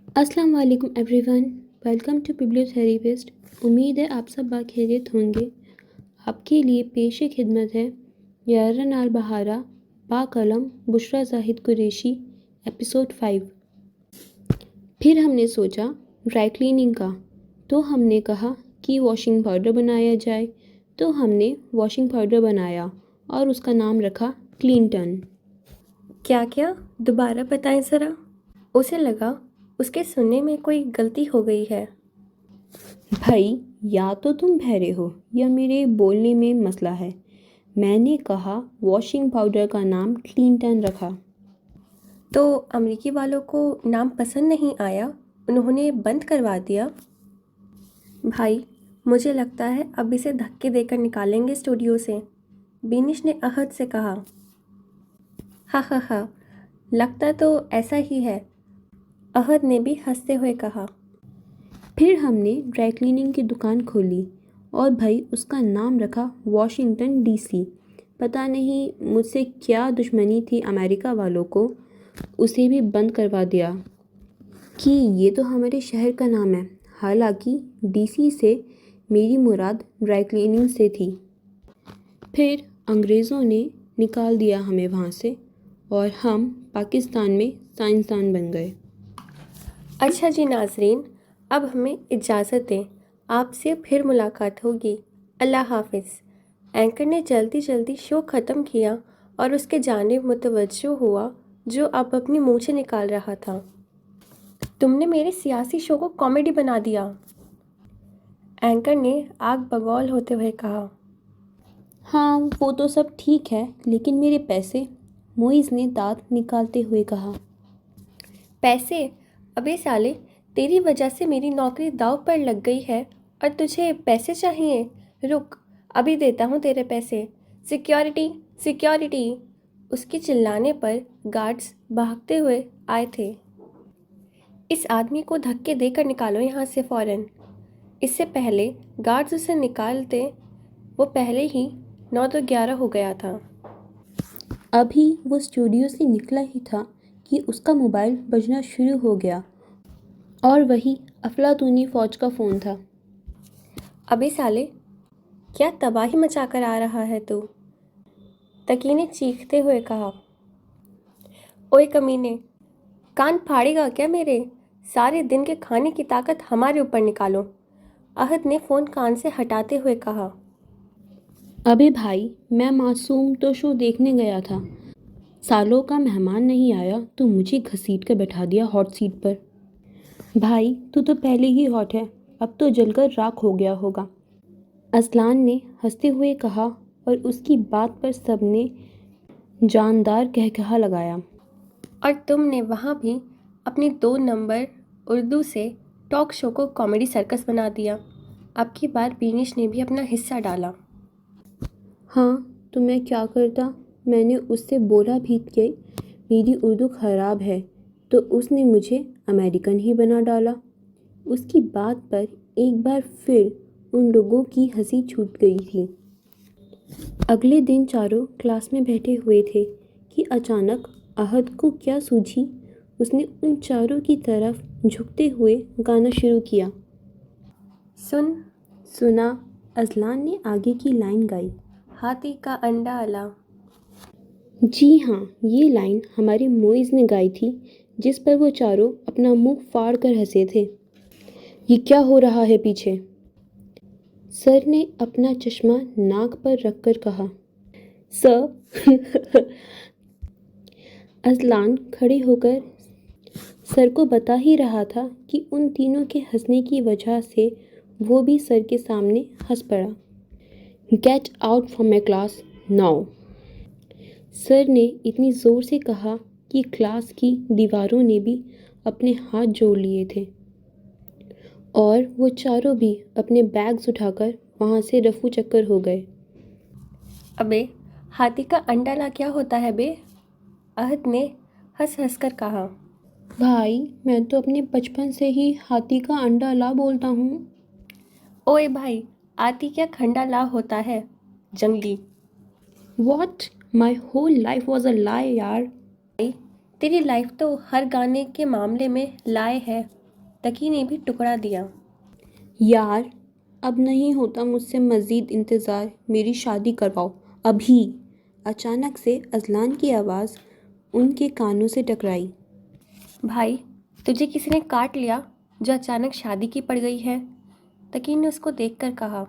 अस्सलाम वालेकुम everyone. Welcome to बिब्लियोथेरेपिस्ट। उम्मीद है आप सब बाखैरियत होंगे। आपके लिए पेश खिदमत है यारन आल बहारा बाकलम बुशरा जाहिद कुरैशी एपिसोड 5। फिर हमने सोचा ड्राई क्लीनिंग का, तो हमने कहा कि वॉशिंग पाउडर बनाया जाए। तो हमने वॉशिंग पाउडर बनाया और उसका नाम रखा क्लीनटन। क्या क्या दोबारा बताएं ज़रा। उसे लगा उसके सुनने में कोई गलती हो गई है। भाई, या तो तुम बहरे हो या मेरे बोलने में मसला है। मैंने कहा वॉशिंग पाउडर का नाम क्लीनटन रखा। तो अमेरिकी वालों को नाम पसंद नहीं आया, उन्होंने बंद करवा दिया। भाई, मुझे लगता है अब इसे धक्के देकर निकालेंगे स्टूडियो से, बीनिश ने अहद से कहा। हा हा हा, लगता तो ऐसा ही है, अहद ने भी हंसते हुए कहा। फिर हमने ड्राई क्लीनिंग की दुकान खोली और भाई उसका नाम रखा वॉशिंगटन डीसी। पता नहीं मुझसे क्या दुश्मनी थी अमेरिका वालों को, उसे भी बंद करवा दिया कि ये तो हमारे शहर का नाम है। हालांकि डीसी से मेरी मुराद ड्राई क्लीनिंग से थी। फिर अंग्रेज़ों ने निकाल दिया हमें वहाँ से और हम पाकिस्तान में साइंसदान बन गए। अच्छा जी नाजरीन, अब हमें इजाज़त दें, आपसे फिर मुलाकात होगी। अल्लाह हाफिज़। एंकर ने जल्दी जल्दी शो ख़त्म किया और उसके जानिब मुतवज्जो हुआ जो अब अपनी मूंछें निकाल रहा था। तुमने मेरे सियासी शो को कॉमेडी बना दिया, एंकर ने आग बगौल होते हुए कहा। हाँ, वो तो सब ठीक है, लेकिन मेरे पैसे, मोइज़ ने दांत निकालते हुए कहा। पैसे? अबे साले, तेरी वजह से मेरी नौकरी दांव पर लग गई है और तुझे पैसे चाहिए? रुक, अभी देता हूँ तेरे पैसे। Security, security! उसके चिल्लाने पर गार्ड्स भागते हुए आए थे। इस आदमी को धक्के देकर निकालो यहाँ से फ़ौरन। इससे पहले गार्ड्स उसे निकालते वो पहले ही 9 तो 11 हो गया था। अभी वो स्टूडियो से निकला ही था कि उसका मोबाइल बजना शुरू हो गया और वही अफलातूनी फ़ौज का फ़ोन था। अबे साले, क्या तबाही मचा कर आ रहा है तू? तकी ने चीखते हुए कहा। ओए कमीने, कान फाड़ेगा क्या मेरे? सारे दिन के खाने की ताकत हमारे ऊपर निकालो, अहद ने फ़ोन कान से हटाते हुए कहा। अबे भाई, मैं मासूम तो शो देखने गया था। सालों का मेहमान नहीं आया तो मुझे घसीट कर बैठा दिया हॉट सीट पर। भाई, तू तो पहले ही हॉट है, अब तो जलकर राख हो गया होगा, असलान ने हंसते हुए कहा और उसकी बात पर सबने जानदार कहकहा लगाया। और तुमने वहाँ भी अपनी 2 नंबर उर्दू से टॉक शो को कॉमेडी सर्कस बना दिया। अब की बार बीनिश ने भी अपना हिस्सा डाला। हाँ, तो मैं क्या करता। मैंने उससे बोला भी कि मेरी उर्दू ख़राब है, तो उसने मुझे अमेरिकन ही बना डाला। उसकी बात पर एक बार फिर उन लोगों की हंसी छूट गई थी। अगले दिन चारों क्लास में बैठे हुए थे कि अचानक अहद को क्या सूझी। उसने उन चारों की तरफ झुकते हुए गाना शुरू किया। सुन, सुना, अजलान ने आगे की लाइन गाई। हाथी का अंडा अला। जी हाँ, ये लाइन हमारे मोइज़ ने गाई थी, जिस पर वो चारों अपना मुंह फाड़ कर हंसे थे। ये क्या हो रहा है पीछे? सर ने अपना चश्मा नाक पर रखकर कहा। सर अजलान खड़े होकर सर को बता ही रहा था कि उन तीनों के हंसने की वजह से वो भी सर के सामने हंस पड़ा। Get out from my class now, sir ने इतनी ज़ोर से कहा कि क्लास की दीवारों ने भी अपने हाथ जोड़ लिए थे और वो चारों भी अपने बैग्स उठाकर वहाँ से रफू चक्कर हो गए। अबे, हाथी का अंडा ला क्या होता है बे? अहद ने हंस हंस कर कहा। भाई, मैं तो अपने बचपन से ही हाथी का अंडा ला बोलता हूँ। ओए भाई, आती क्या खंडा ला होता है, जंगली। What? My whole life was a lie यार। तेरी लाइफ तो हर गाने के मामले में लाए है। तकी ने भी टुकड़ा दिया। यार, अब नहीं होता मुझसे मज़ीद इंतज़ार, मेरी शादी करवाओ अभी। अचानक से अजलान की आवाज़ उनके कानों से टकराई। भाई, तुझे किसी ने काट लिया जो अचानक शादी की पड़ गई है? तकी ने उसको देखकर कहा।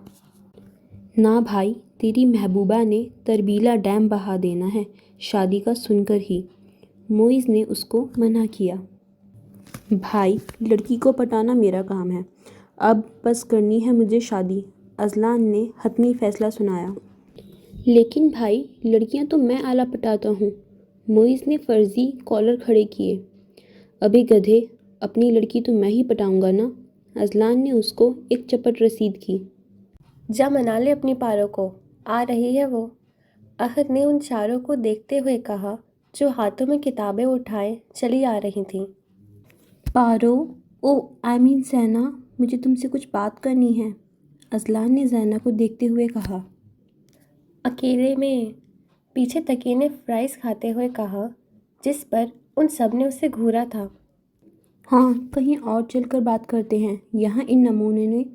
ना भाई, तेरी महबूबा ने तरबीला डैम बहा देना है शादी का सुनकर ही। मोइज़ ने उसको मना किया। भाई, लड़की को पटाना मेरा काम है, अब बस करनी है मुझे शादी। अजलान ने हतमी फैसला सुनाया। लेकिन भाई, लड़कियां तो मैं आला पटाता हूँ। मोइज़ ने फर्जी कॉलर खड़े किए। अबे गधे, अपनी लड़की तो मैं ही पटाऊंगा ना। अजलान ने उसको एक चपट रसीद की। जा मना ले अपनी पारो को, आ रही है वो। अहद ने उन चारों को देखते हुए कहा जो हाथों में किताबें उठाए चली आ रही थीं। पारो, ओ आई मीन जैना, मुझे तुमसे कुछ बात करनी है। अजलान ने जैना को देखते हुए कहा। अकेले में? पीछे तकिए ने फ्राइज खाते हुए कहा, जिस पर उन सब ने उसे घूरा था। हाँ, कहीं और चलकर बात करते हैं, यहाँ इन नमूने ने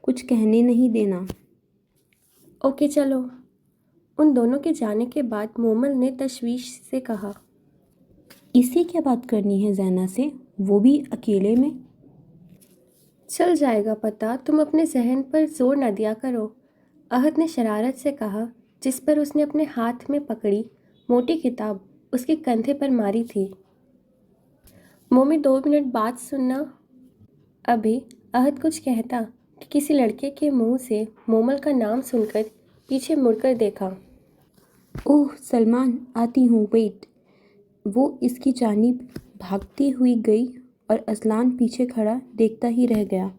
कुछ कहने नहीं देना। ओके चलो। उन दोनों के जाने के बाद मोमल ने तशवीश से कहा। इसे क्या बात करनी है जैना से, वो भी अकेले में? चल जाएगा पता, तुम अपने जहन पर जोर न दिया करो, अहद ने शरारत से कहा, जिस पर उसने अपने हाथ में पकड़ी मोटी किताब उसके कंधे पर मारी थी। मोमी 2 मिनट बाद सुनना। अभी अहद कुछ कहता कि किसी लड़के के मुंह से मोमल का नाम सुनकर पीछे मुड़कर देखा। ओह सलमान, आती हूँ, वेट। वो इसकी जानिब भागती हुई गई और अजलान पीछे खड़ा देखता ही रह गया।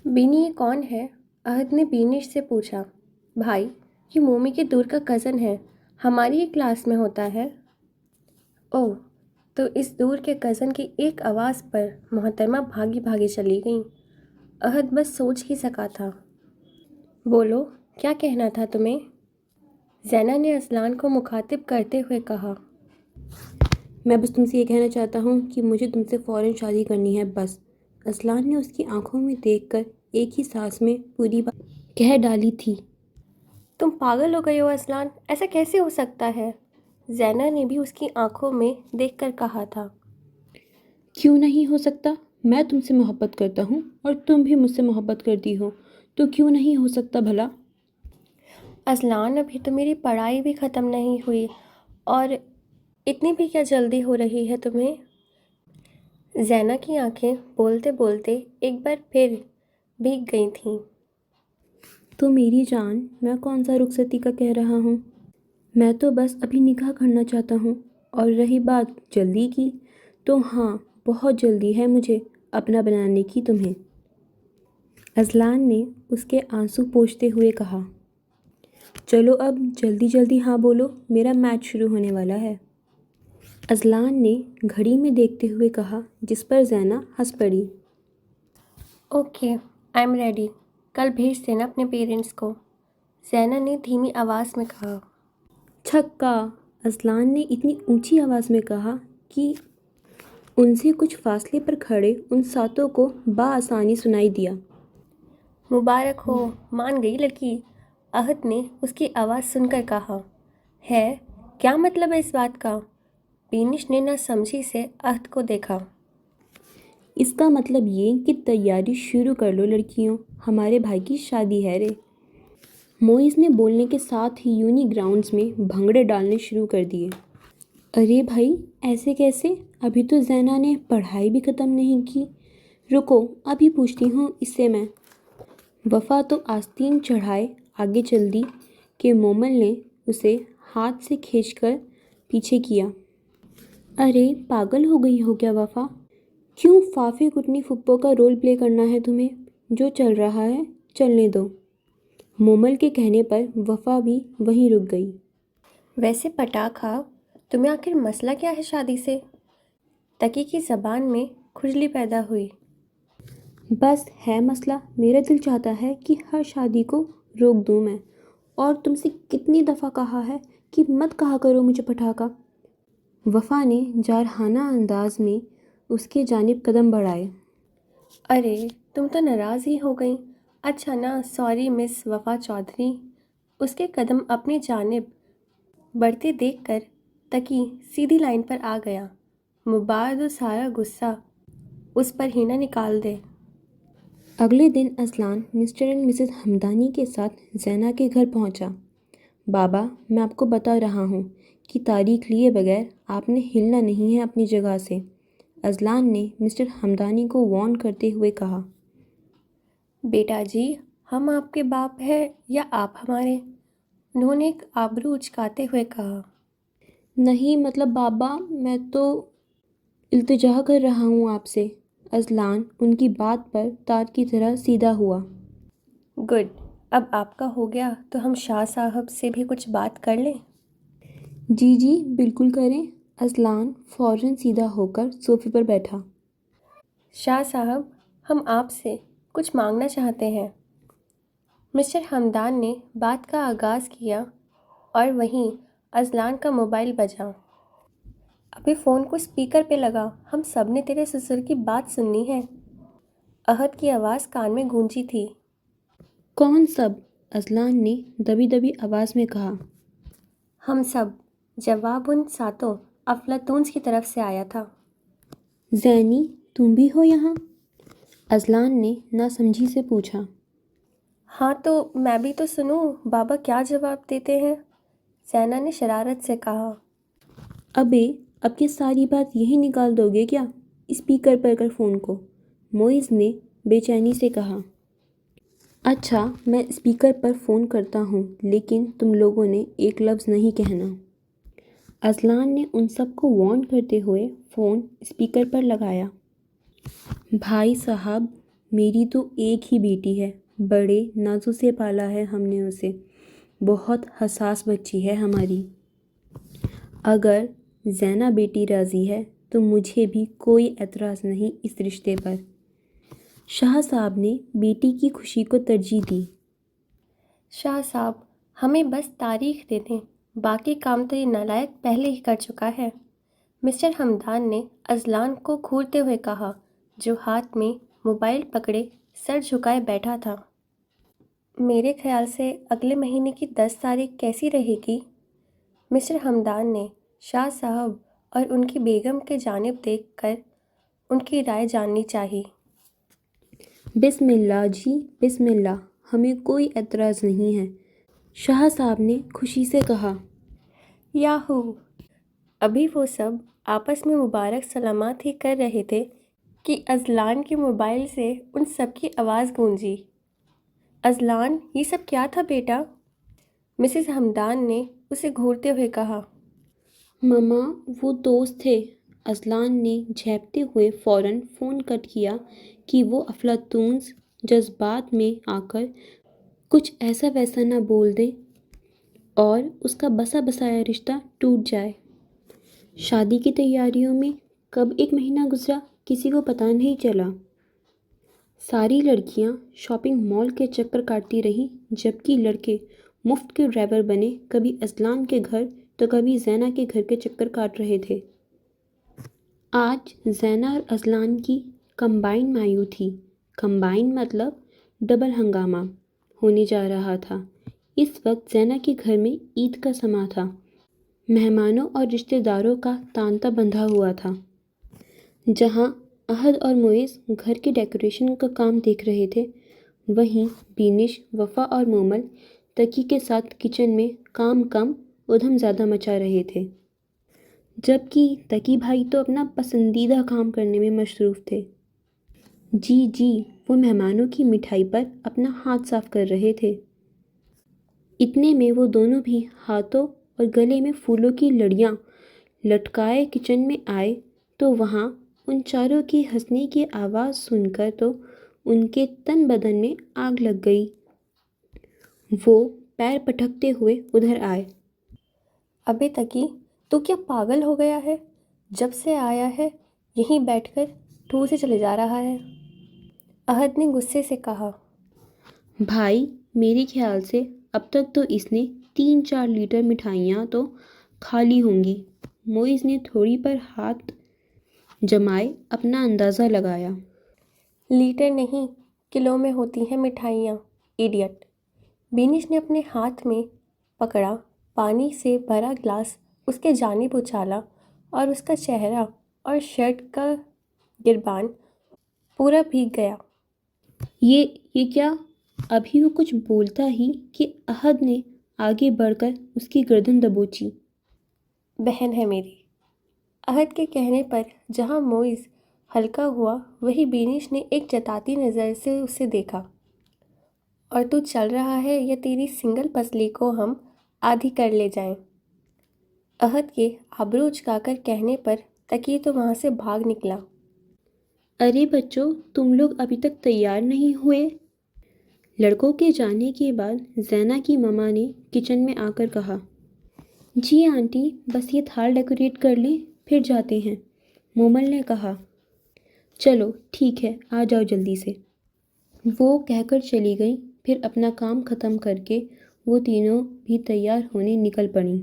बीनी, ये कौन है? अहद ने बीनिश से पूछा। भाई, ये मोमी के दूर का कज़न है, हमारी ही क्लास में होता है। ओह, तो इस दूर के कज़न की एक आवाज़ पर मोहतरमा भागी भागी चली गई। अहद बस सोच ही सका था। बोलो, क्या कहना था तुम्हें? जैना ने असलान को मुखातिब करते हुए कहा। मैं बस तुमसे ये कहना चाहता हूँ कि मुझे तुमसे फ़ौरन शादी करनी है, बस। अजलान ने उसकी आंखों में देखकर एक ही सांस में पूरी बात कह डाली थी। तुम पागल हो गए हो असलान, ऐसा कैसे हो सकता है? जैना ने भी उसकी आंखों में देखकर कहा था। क्यों नहीं हो सकता? मैं तुमसे मोहब्बत करता हूँ और तुम भी मुझसे मोहब्बत करती हो, तो क्यों नहीं हो सकता भला? असलान, अभी तो मेरी पढ़ाई भी ख़त्म नहीं हुई और इतनी भी क्या जल्दी हो रही है तुम्हें? जैना की आंखें बोलते बोलते एक बार फिर भीग गई थीं। तो मेरी जान, मैं कौन सा रुखसती का कह रहा हूँ। मैं तो बस अभी निकाह करना चाहता हूँ। और रही बात जल्दी की, तो हाँ, बहुत जल्दी है मुझे अपना बनाने की तुम्हें। अजलान ने उसके आंसू पोंछते हुए कहा। चलो अब जल्दी जल्दी हाँ बोलो, मेरा मैच शुरू होने वाला है। अजलान ने घड़ी में देखते हुए कहा, जिस पर जैना हंस पड़ी। ओके, आई एम रेडी, कल भेज देना अपने पेरेंट्स को, जैना ने धीमी आवाज़ में कहा। छक्का! अजलान ने इतनी ऊंची आवाज़ में कहा कि उनसे कुछ फासले पर खड़े उन सातों को बाआसानी सुनाई दिया। मुबारक हो, मान गई लड़की, अहद ने उसकी आवाज़ सुनकर कहा। है, क्या मतलब है इस बात का? बीनिश ने ना समझी से अहद को देखा। इसका मतलब ये कि तैयारी शुरू कर लो लड़कियों, हमारे भाई की शादी है रे। मोइज़ ने बोलने के साथ ही यूनी ग्राउंड्स में भंगड़े डालने शुरू कर दिए। अरे भाई, ऐसे कैसे? अभी तो जैना ने पढ़ाई भी ख़त्म नहीं की। रुको, अभी पूछती हूँ इससे मैं। वफ़ा तो आस्तीन चढ़ाए आगे चल दी कि मोमल ने उसे हाथ से खींचकर पीछे किया। अरे पागल हो गई हो क्या वफ़ा? क्यों फाफे कुटनी फुप्पो का रोल प्ले करना है तुम्हें? जो चल रहा है चलने दो। मोमल के कहने पर वफ़ा भी वहीं रुक गई। वैसे पटाखा, तुम्हें आखिर मसला क्या है शादी से? तकी की ज़बान में खुजली पैदा हुई। बस है मसला, मेरा दिल चाहता है कि हर शादी को रोक दूं मैं। और तुमसे कितनी दफ़ा कहा है कि मत कहा करो मुझे पटाखा। वफ़ा ने जारहाना अंदाज में उसके जानिब कदम बढ़ाए। अरे तुम तो नाराज़ ही हो गई। अच्छा ना, सॉरी मिस वफ़ा चौधरी। उसके कदम अपनी जानिब बढ़ते देखकर तकी सीधी लाइन पर आ गया। मुबाद और सारा गुस्सा उस पर ही ना निकाल दे। अगले दिन Ajlan Mr and Mrs Hamdani के साथ जैना के घर पहुंचा। बाबा, मैं आपको बता रहा हूँ कि तारीख लिए बगैर आपने हिलना नहीं है अपनी जगह से, अजलान ने मिस्टर हमदानी को वार्न करते हुए कहा। बेटा जी, हम आपके बाप हैं या आप हमारे? उन्होंने एक आबरू उचकाते हुए कहा। नहीं मतलब बाबा, मैं तो इल्तिजा कर रहा हूँ आपसे। अजलान उनकी बात पर तार की तरह सीधा हुआ। गुड, अब आपका हो गया तो हम शाह साहब से भी कुछ बात कर लें। जी जी बिल्कुल करें। अजलान फौरन सीधा होकर सोफे पर बैठा। शाह साहब, हम आपसे कुछ मांगना चाहते हैं। मिस्टर हमदान ने बात का आगाज़ किया और वहीं अजलान का मोबाइल बजा। अभी फ़ोन को स्पीकर पे लगा, हम सब ने तेरे ससुर की बात सुननी है। अहद की आवाज़ कान में गूंजी थी। कौन सब? अजलान ने दबी दबी आवाज़ में कहा। हम सब। जवाब उन सातों अफलातून्स की तरफ से आया था। जैनी, तुम भी हो यहाँ? अजलान ने नासमझी से पूछा। हाँ तो मैं भी तो सुनूं, बाबा क्या जवाब देते हैं, सैना ने शरारत से कहा। अबे, अब ये सारी बात यही निकाल दोगे क्या? स्पीकर पर कर फ़ोन को, मोइज़ ने बेचैनी से कहा। अच्छा, मैं स्पीकर पर फ़ोन करता हूँ, लेकिन तुम लोगों ने एक लफ्ज़ नहीं कहना। अजलान ने उन सबको वार्न करते हुए फ़ोन स्पीकर पर लगाया। भाई साहब, मेरी तो एक ही बेटी है, बड़े नाजों से पाला है हमने उसे, बहुत हसास बच्ची है हमारी। अगर जैना बेटी राज़ी है तो मुझे भी कोई एतराज़ नहीं इस रिश्ते पर। शाह साहब ने बेटी की खुशी को तरजीह दी। शाह साहब, हमें बस तारीख दे दें, बाकी काम तो ये नालायक पहले ही कर चुका है, मिस्टर हमदान ने अजलान को घूरते हुए कहा, जो हाथ में मोबाइल पकड़े सर झुकाए बैठा था। मेरे ख्याल से अगले महीने की 10 तारीख कैसी रहेगी? मिस्टर हमदान ने शाह साहब और उनकी बेगम के जानिब देखकर उनकी राय जाननी चाहिए। बिस्मिल्लाह जी बिस्मिल्लाह, हमें कोई एतराज़ नहीं है, शाह साहब ने खुशी से कहा। याहू! अभी वो सब आपस में मुबारक सलामत ही कर रहे थे कि अजलान के मोबाइल से उन सब की आवाज़ गूंजी। अजलान, ये सब क्या था बेटा? मिसेस हमदान ने उसे घूरते हुए कहा। मम्मा, वो दोस्त थे। अजलान ने झेपते हुए फ़ौरन फ़ोन कट किया कि वो अफलातून्स जज्बात में आकर कुछ ऐसा वैसा ना बोल दे और उसका बसा बसाया रिश्ता टूट जाए। शादी की तैयारियों में कब एक महीना गुजरा किसी को पता नहीं चला। सारी लड़कियां शॉपिंग मॉल के चक्कर काटती रहीं, जबकि लड़के मुफ्त के ड्राइवर बने कभी अजलान के घर तो कभी जैना के घर के चक्कर काट रहे थे। आज जैना और अजलान की कंबाइन मायू थी। कंबाइन मतलब डबल हंगामा होने जा रहा था। इस वक्त जैना के घर में ईद का समा था। मेहमानों और रिश्तेदारों का तांता बंधा हुआ था। जहां अहद और मोइज़ घर के डेकोरेशन का काम देख रहे थे, वहीं बीनिश, वफ़ा और मोमल तकी के साथ किचन में काम कम उधम ज़्यादा मचा रहे थे, जबकि तकी भाई तो अपना पसंदीदा काम करने में मशरूफ़ थे। जी जी, वो मेहमानों की मिठाई पर अपना हाथ साफ कर रहे थे। इतने में वो दोनों भी हाथों और गले में फूलों की लड़ियाँ लटकाए किचन में आए तो वहाँ उन चारों की हंसने की आवाज़ सुनकर तो उनके तन बदन में आग लग गई। वो पैर पटकते हुए उधर आए। अबे तकी, तू क्या पागल हो गया है? जब से आया है यहीं बैठकर ठूर से चले जा रहा है, अहद ने गुस्से से कहा। भाई, मेरे ख्याल से अब तक तो इसने 3-4 लीटर मिठाइयाँ तो खा ली होंगी। मोइज़ ने थोड़ी पर हाथ जमाए अपना अंदाज़ा लगाया। लीटर नहीं, किलो में होती हैं मिठाइयाँ, इडियट। बीनिश ने अपने हाथ में पकड़ा पानी से भरा ग्लास उसके जानिब उछाला और उसका चेहरा और शर्ट का गिरबान पूरा भीग गया। ये क्या? अभी वो कुछ बोलता ही कि अहद ने आगे बढ़कर उसकी गर्दन दबोची। बहन है मेरी। अहद के कहने पर जहाँ मोइज़ हल्का हुआ, वही बीनिश ने एक जताती नज़र से उसे देखा। और तू चल रहा है या तेरी सिंगल पसली को हम आधी कर ले जाएं? अहद के आबरू उचकाकर कहने पर तकी तो वहाँ से भाग निकला। अरे बच्चों, तुम लोग अभी तक तैयार नहीं हुए? लड़कों के जाने के बाद जैना की मम्मा ने किचन में आकर कहा। जी आंटी, बस ये थाल डेकोरेट कर लें, फिर जाते हैं, मोमल ने कहा। चलो ठीक है, आ जाओ जल्दी से, वो कहकर चली गई। फिर अपना काम ख़त्म करके वो तीनों भी तैयार होने निकल पड़ी।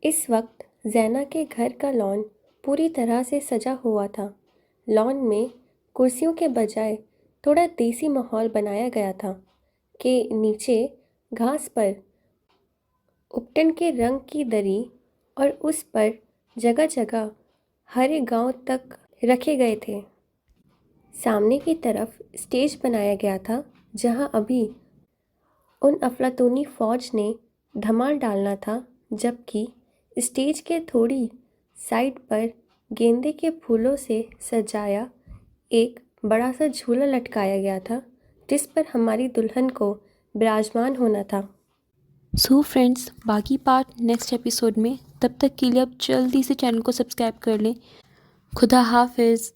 इस वक्त जैना के घर का लॉन पूरी तरह से सजा हुआ था। लॉन में कुर्सियों के बजाय थोड़ा देसी माहौल बनाया गया था कि नीचे घास पर उपटन के रंग की दरी और उस पर जगह जगह हरे गांव तक रखे गए थे। सामने की तरफ स्टेज बनाया गया था जहां अभी उन अफलातूनी फौज ने धमाल डालना था, जबकि स्टेज के थोड़ी साइड पर गेंदे के फूलों से सजाया एक बड़ा सा झूला लटकाया गया था जिस पर हमारी दुल्हन को विराजमान होना था। सो फ्रेंड्स, बाकी पार्ट नेक्स्ट एपिसोड में। तब तक के लिए आप जल्दी से चैनल को सब्सक्राइब कर लें। खुदा हाफिज़।